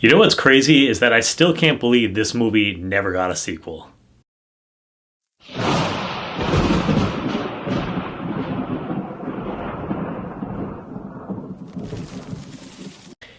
You know what's crazy is that I still can't believe this movie never got a sequel.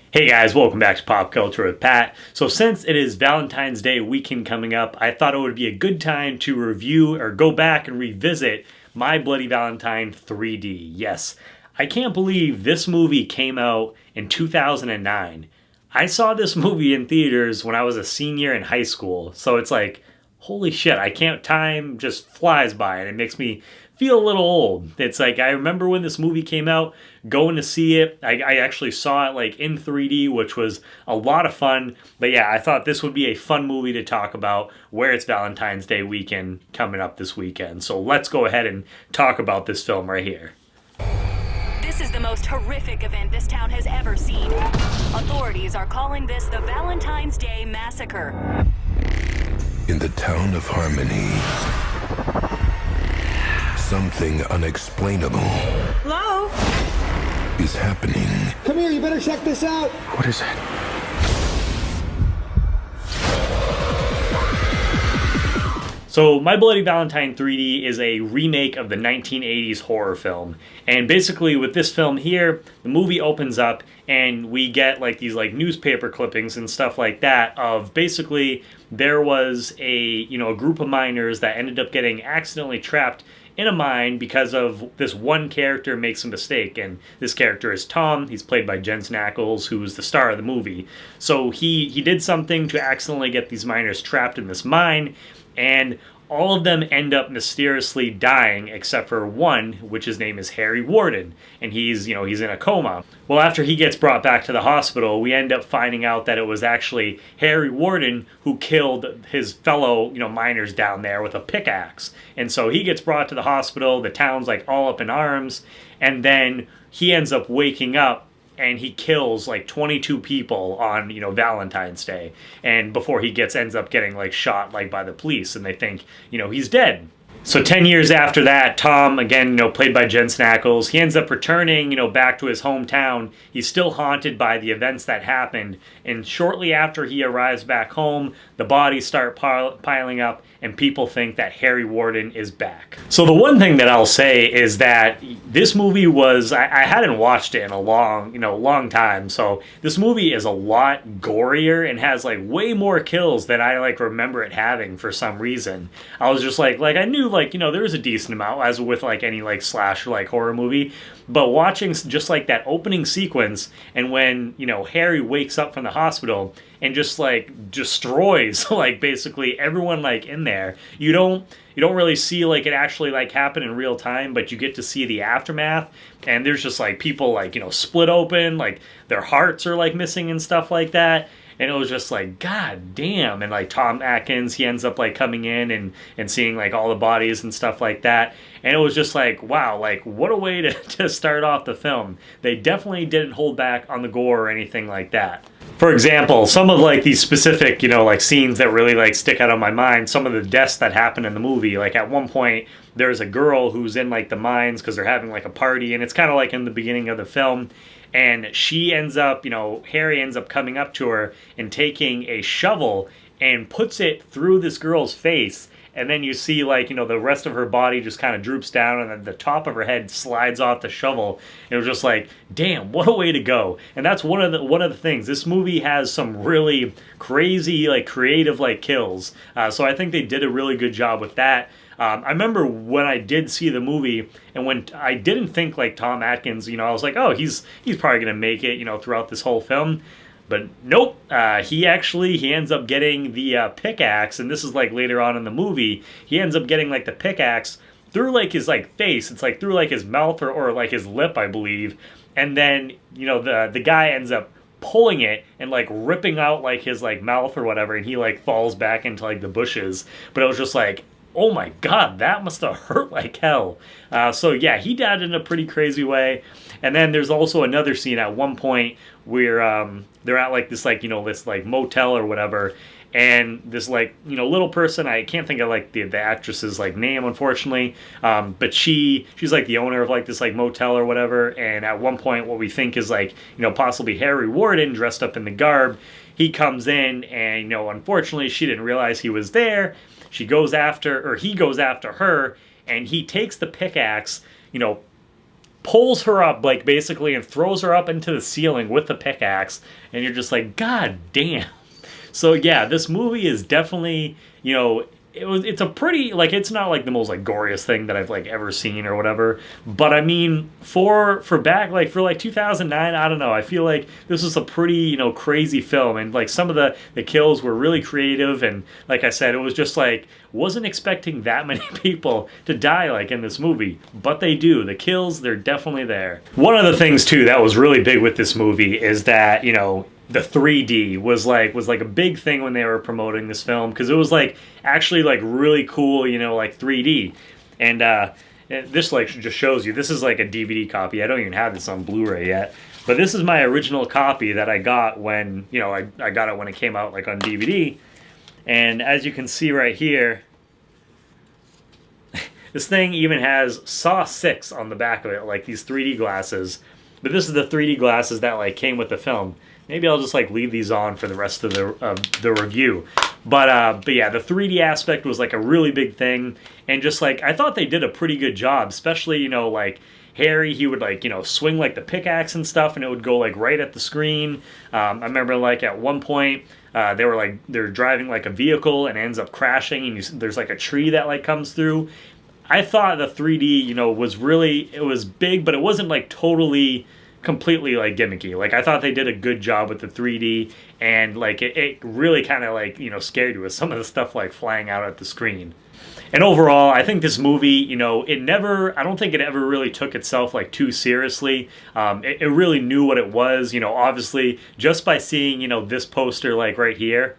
Hey guys, welcome back to Pop Culture with Pat. So since it is Valentine's Day weekend coming up, I thought it would be a good time to review or go back and revisit My Bloody Valentine 3D. Yes, I can't believe this movie came out in 2009. I saw this movie in theaters when I was a senior in high school, so it's like, holy shit, time just flies by and it makes me feel a little old. It's like, I remember when this movie came out, going to see it. I actually saw it like in 3D, which was a lot of fun. But yeah, I thought this would be a fun movie to talk about where it's Valentine's Day weekend coming up this weekend. So let's go ahead and talk about this film right here. This is the most horrific event this town has ever seen. Authorities are calling this the Valentine's Day Massacre. In the town of Harmony, something unexplainable Hello? is happening. Come here, you better check this out. What is it? So, My Bloody Valentine 3D is a remake of the 1980s horror film. And basically with this film here, the movie opens up and we get like these like newspaper clippings and stuff like that of basically there was a group of miners that ended up getting accidentally trapped in a mine because of this one character makes a mistake. And this character is Tom. He's played by Jensen Ackles, who's the star of the movie. So he did something to accidentally get these miners trapped in this mine, and all of them end up mysteriously dying except for one, which his name is Harry Warden, and he's in a coma. Well, after he gets brought back to the hospital, we end up finding out that it was actually Harry Warden who killed his fellow miners down there with a pickaxe. And so he gets brought to the hospital, the town's like all up in arms, and then he ends up waking up and he kills like 22 people on Valentine's Day, and before he ends up getting like shot like by the police, and they think he's dead. So 10 years after that, Tom, again, played by Jensen Ackles, he ends up returning, back to his hometown. He's still haunted by the events that happened. And shortly after he arrives back home, the bodies start piling up, and people think that Harry Warden is back. So the one thing that I'll say is that this movie was, I hadn't watched it in a long time. So this movie is a lot gorier and has like way more kills than I like remember it having for some reason. I was just like I knew there was a decent amount, as with like any like slasher like horror movie, but watching just like that opening sequence and when Harry wakes up from the hospital and just like destroys like basically everyone like in there, you don't really see like it actually like happen in real time, but you get to see the aftermath, and there's just like people like split open, like their hearts are like missing and stuff like that. And it was just like, god damn. And like Tom Atkins, he ends up like coming in and seeing like all the bodies and stuff like that. And it was just like, wow, like what a way to start off the film. They definitely didn't hold back on the gore or anything like that. For example, some of like these specific, like scenes that really like stick out of my mind, some of the deaths that happen in the movie, like at one point there's a girl who's in like the mines because they're having like a party, and it's kind of like in the beginning of the film. And she ends up, Harry ends up coming up to her and taking a shovel and puts it through this girl's face. And then you see like, the rest of her body just kind of droops down, and then the top of her head slides off the shovel. It was just like, damn, what a way to go. And that's one of the things. This movie has some really crazy, like creative like kills. So I think they did a really good job with that. I remember when I did see the movie, and when I didn't think like Tom Atkins, I was like, oh, he's probably gonna make it, throughout this whole film. But nope, he ends up getting the pickaxe, and this is like later on in the movie. He ends up getting like the pickaxe through like his like face. It's like through like his mouth or like his lip, I believe. And then the guy ends up pulling it and like ripping out like his like mouth or whatever, and he like falls back into like the bushes. But it was just like, oh my god, that must have hurt like hell. So yeah, he died in a pretty crazy way. And then there's also another scene at one point where they're at like this this like motel or whatever, and this like little person, I can't think of like the actress's like name, unfortunately, but she's like the owner of like this like motel or whatever. And at one point, what we think is like possibly Harry Warden dressed up in the garb, he comes in and, you know, unfortunately she didn't realize he was there. He goes after her, and he takes the pickaxe, you know, pulls her up, like, basically, and throws her up into the ceiling with the pickaxe, and you're just like, God damn. So yeah, this movie is definitely, you know, it's a pretty, like, it's not like the most like goriest thing that I've like ever seen or whatever, but I mean, for back like for like 2009, I don't know, I feel like this was a pretty, you know, crazy film, and like some of the kills were really creative, and like I said, it was just like, wasn't expecting that many people to die like in this movie, but they do. The kills, they're definitely there. One of the things too that was really big with this movie is that, you know, the 3D was like a big thing when they were promoting this film, because it was like actually like really cool, you know, like 3D. And this like just shows you, this is like a DVD copy. I don't even have this on Blu-ray yet, but this is my original copy that I got when, you know, I got it when it came out like on DVD. And as you can see right here, this thing even has Saw 6 on the back of it, like these 3D glasses. But this is the 3D glasses that like came with the film. Maybe I'll just like leave these on for the rest of the review. But yeah, the 3D aspect was like a really big thing, and just like I thought they did a pretty good job, especially, you know, like Harry, he would like, you know, swing like the pickaxe and stuff, and it would go like right at the screen. I remember like at one point they're driving like a vehicle and ends up crashing, and there's like a tree that like comes through. I thought the 3D, you know, was really, it was big, but it wasn't like totally completely like gimmicky. Like I thought they did a good job with the 3D, and like it really kind of like, you know, scared you with some of the stuff like flying out at the screen. And overall, I think this movie, you know, I don't think it ever really took itself like too seriously. It really knew what it was, you know, obviously just by seeing, you know, this poster like right here.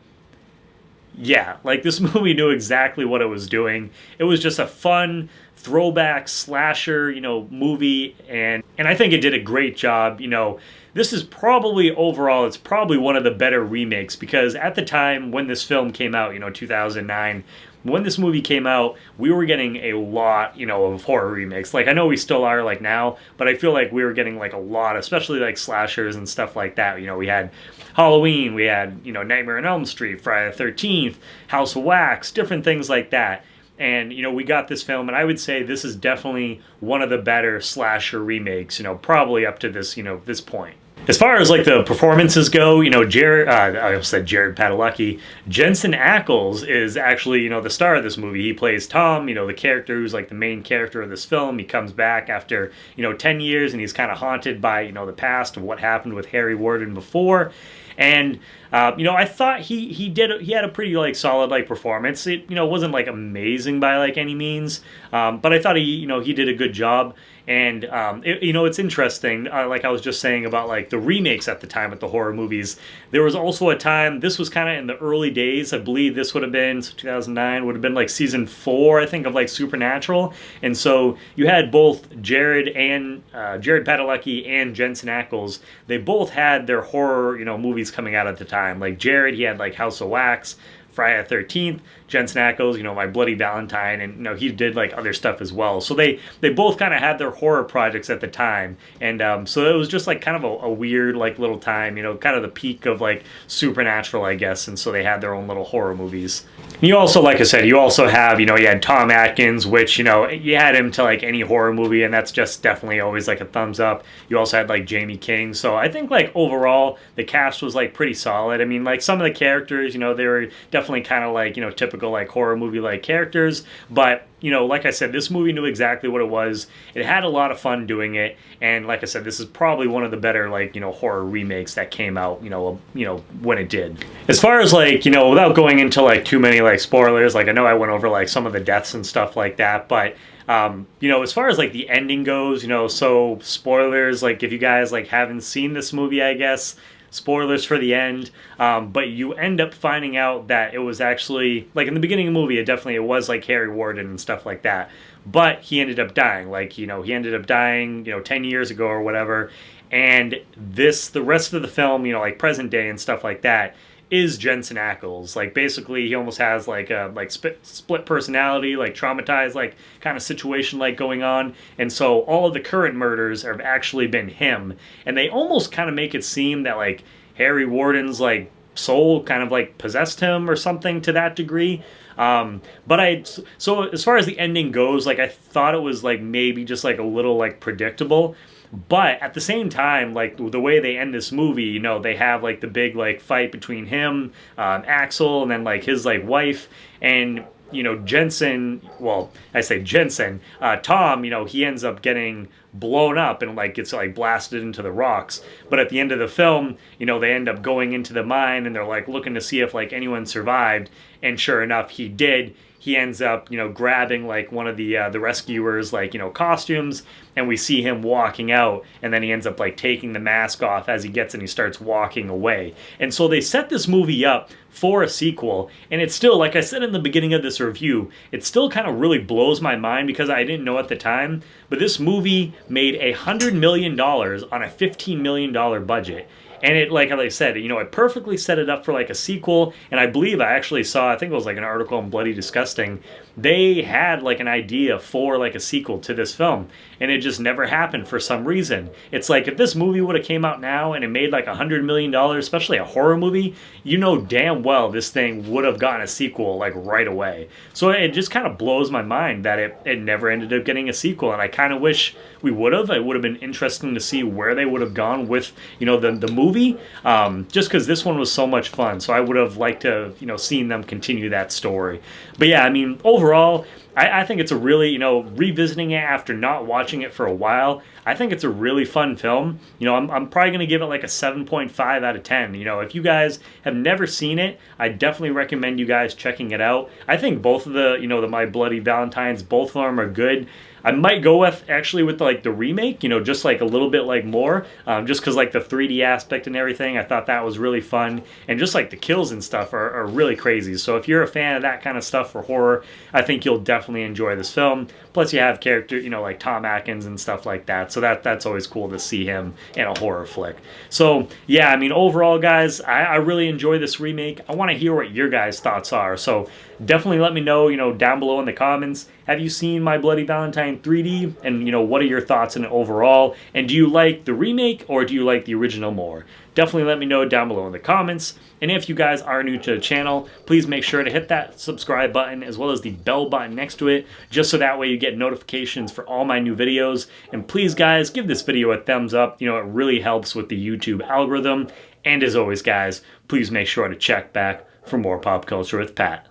Yeah, like this movie knew exactly what it was doing. It was just a fun throwback slasher, you know, movie, and I think it did a great job. You know, this is probably overall, it's probably one of the better remakes, because at the time when this film came out, you know, 2009, when this movie came out, we were getting a lot, you know, of horror remakes. Like I know we still are like now, but I feel like we were getting like a lot, especially like slashers and stuff like that. You know, we had Halloween, we had, you know, Nightmare on Elm Street, Friday the 13th, House of Wax, different things like that. And, you know, we got this film, and I would say this is definitely one of the better slasher remakes, you know, probably up to this, you know, this point. As far as like the performances go, you know, I almost said Jared Padalecki. Jensen Ackles is actually, you know, the star of this movie. He plays Tom, you know, the character who's like the main character of this film. He comes back after, you know, 10 years, and he's kind of haunted by, you know, the past of what happened with Harry Warden before. And you know, I thought he had a pretty like solid like performance. It, you know, wasn't like amazing by like any means, but I thought he did a good job. And you know, it's interesting, like I was just saying about like the remakes at the time with the horror movies. There was also a time, this was kind of in the early days, I believe this would have been, so 2009, would have been like season 4, I think, of like Supernatural. And so you had both Jared Padalecki and Jensen Ackles. They both had their horror, you know, movies coming out at the time. Like Jared, he had like House of Wax, Friday the 13th, Jensen Ackles, you know, My Bloody Valentine, and, you know, he did like other stuff as well. So they both kind of had their horror projects at the time, and so it was just like kind of a weird like little time, you know, kind of the peak of like Supernatural, I guess, and so they had their own little horror movies. You also, like I said, you also have, you know, you had Tom Atkins, which, you know, you had him to like any horror movie, and that's just definitely always like a thumbs up. You also had like Jamie King, so I think like overall the cast was like pretty solid. I mean, like some of the characters, you know, they were definitely kind of like, you know, typical like horror movie like characters, but, you know, like I said, this movie knew exactly what it was. It had a lot of fun doing it, and like I said, this is probably one of the better like, you know, horror remakes that came out, you know, when it did. As far as like, you know, without going into like too many like spoilers, like I know I went over like some of the deaths and stuff like that, but you know, as far as like the ending goes, you know, so spoilers, like if you guys like haven't seen this movie, I guess, spoilers for the end, but you end up finding out that it was actually, like in the beginning of the movie, it was like Harry Warden and stuff like that, but he ended up dying, like, you know, he ended up dying, you know, 10 years ago or whatever, and the rest of the film, you know, like present day and stuff like that, is Jensen Ackles. Like basically he almost has like a split personality, like traumatized like kind of situation like going on, and so all of the current murders have actually been him, and they almost kind of make it seem that like Harry Warden's like soul kind of like possessed him or something to that degree. So as far as the ending goes, like I thought it was like maybe just like a little like predictable. But at the same time, like the way they end this movie, you know, they have like the big like fight between him, Axel, and then like his like wife, and you know Jensen. Well, I say Jensen. Tom, you know, he ends up getting blown up and like gets like blasted into the rocks. But at the end of the film, you know, they end up going into the mine and they're like looking to see if like anyone survived, and sure enough, he did. He ends up, you know, grabbing like one of the rescuers, like, you know, costumes, and we see him walking out, and then he ends up like taking the mask off as he gets and he starts walking away. And so they set this movie up for a sequel, and it's still, like I said in the beginning of this review, it still kind of really blows my mind because I didn't know at the time, but this movie made $100 million on a $15 million budget. And it, like I said, you know, it perfectly set it up for like a sequel. And I believe I actually saw, I think it was like an article on Bloody Disgusting. They had like an idea for like a sequel to this film, and it just never happened for some reason. It's like if this movie would have came out now and it made like $100 million, especially a horror movie, you know damn well this thing would have gotten a sequel like right away. So it just kind of blows my mind that it never ended up getting a sequel, and I kind of wish we would have. It would have been interesting to see where they would have gone with, you know, the movie, just because this one was so much fun. So I would have liked to, you know, seen them continue that story. But yeah, I mean, overall, I think it's a really, you know, revisiting it after not watching it for a while, I think it's a really fun film. You know, I'm probably going to give it like a 7.5 out of 10. You know, if you guys have never seen it, I definitely recommend you guys checking it out. I think both of the, you know, the My Bloody Valentines, both of them are good. I might go with like the remake, you know, just like a little bit like more, just because like the 3D aspect and everything, I thought that was really fun, and just like the kills and stuff are really crazy. So if you're a fan of that kind of stuff for horror, I think you'll definitely enjoy this film. Plus you have character, you know, like Tom Atkins and stuff like that, so that's always cool to see him in a horror flick. So yeah, I mean, overall guys, I really enjoy this remake. I want to hear what your guys' thoughts are, so definitely let me know, you know, down below in the comments. Have you seen My Bloody Valentine 3D? And, you know, what are your thoughts on it overall? And do you like the remake or do you like the original more? Definitely let me know down below in the comments. And if you guys are new to the channel, please make sure to hit that subscribe button as well as the bell button next to it, just so that way you get notifications for all my new videos. And please guys, give this video a thumbs up. You know, it really helps with the YouTube algorithm. And as always guys, please make sure to check back for more Pop Culture with Pat.